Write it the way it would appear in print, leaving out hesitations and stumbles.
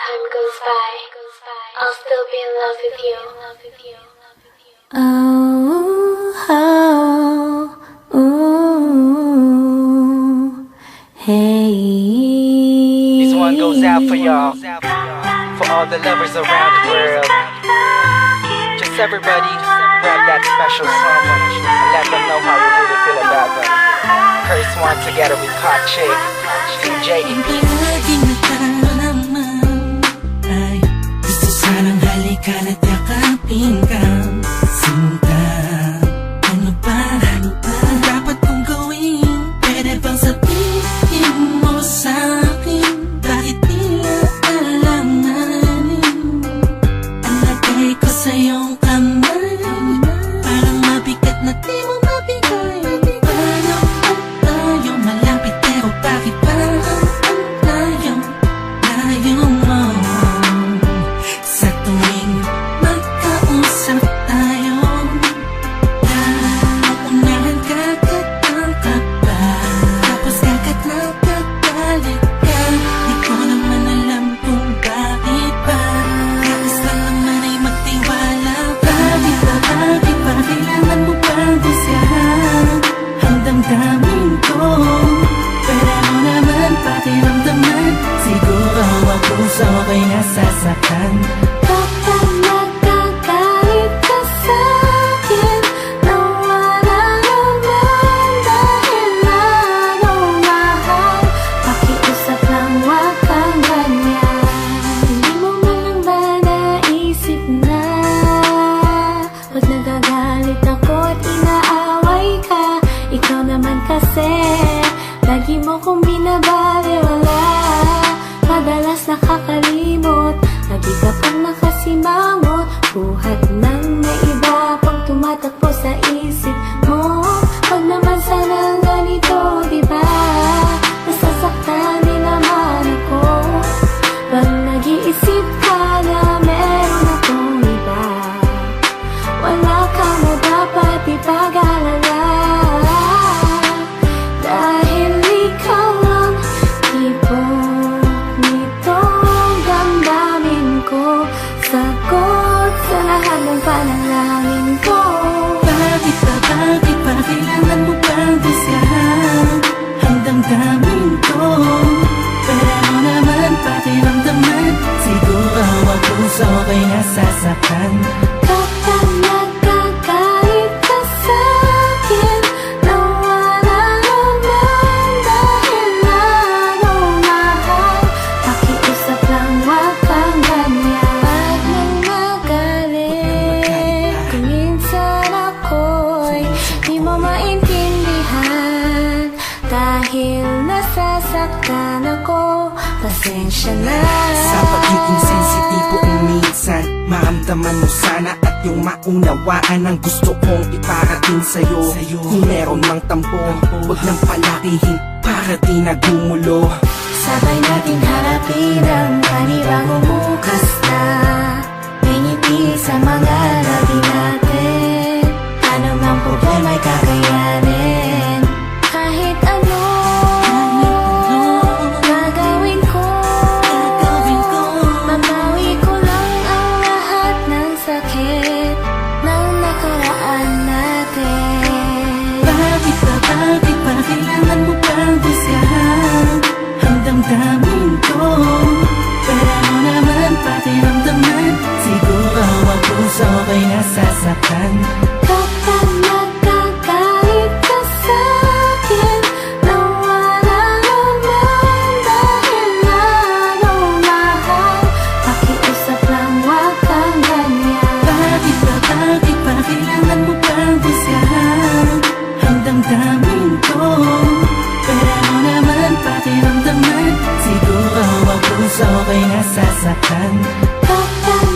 time goes by, I'll still be in love with you. Hey. This one goes out for y'all, for all the lovers around the world. Just everybody, grab that special someone and let them know how you really feel about them. Curse One together with Hot Chick, DJ EP. Palagi natalo naman ay gusto sanang halikan at yakapin ka. Sinta, ano ba ang dapat kong gawin? Pwede bang sabihin mo sa'kin? Bakit tila alanganin? Ang lagay ko sa iyong kamay, parang mabigat na di mo mabigay. Paano ang tayo malapit pero bakit parang ang layo mo? Sa tuwing magkausap tayo, naunahan kagad ang kaba, tapos kagad nagagalit ka. Di ko naman alam kung bakit ba, kahit lang naman ay magtiwala. Bakit ba kailangan mo pang gusyahan ang damdamin ko? Pwede mo naman pakiramdaman, siguro ang puso ko'y nasasaktan. Kapag nagkagalit ka sa'kin, nawala naman dahil lalo mahal. Pakiusap lang, wag kang ganyan. Hindi mo man lang ba naisip na pag nagagalit ako't inaaway ka? Ikaw naman kasi lagi mo kong binabaliwala, madalas nakakalimot, lagi ka pang nakasimangot, buhat ng may iba pang tumatakbo sa isip mo. Pag naman sana ganito, diba? Nasasaktan din naman ako pag nag-iisip ka na meron akong iba. Wala ka na dapat ipag-alala, dahil ikaw lang tipong nitong damdamin ko, sagot sa lahat ng panalangin ko. Bakit ba kailangan mo pang gusyahan ang damdamin ko? Pwede mo naman pakiramdaman, siguro ang puso ko'y nasasaktan. Kapag nagkagalit ka sa'kin, nawala naman dahil lalo mahal. Pakiusap lang, wag kang ganyan. Pag nang magalit, kung minsan ako'y di mo maintindihan, dahil nasasaktan ako, pasensya na. Sa pagiging sensitibo minsan, maramdaman mo sana at yung maunawaan ang gusto kong iparating sa'yo. Kung meron mang tampo, huwag nang palakihin para di nagumulo. Sabay natin harapin ang panibagong bukas na may ngiti sa mga labi natin. Anumang problema'y kakayanin, kahit ano gagawin ko. Mabawi ko lang ang lahat ng sakit ng nakaraan natin. Bakit ba kailangan mo pang gusyahan ang damdamin ko? Pwede mo naman pakiramdaman, siguro ang puso ko'y nasasaktan. Kapag nagkagalit ka sa'kin, nawala naman dahil lalo mahal. Pakiusap lang, wag kang ganyan. Bakit ba kailangan mo pang gusyahan ang damdamin ko? Pwede mo naman pakiramdaman, siguro ang puso ko'y nasasaktan. Kapag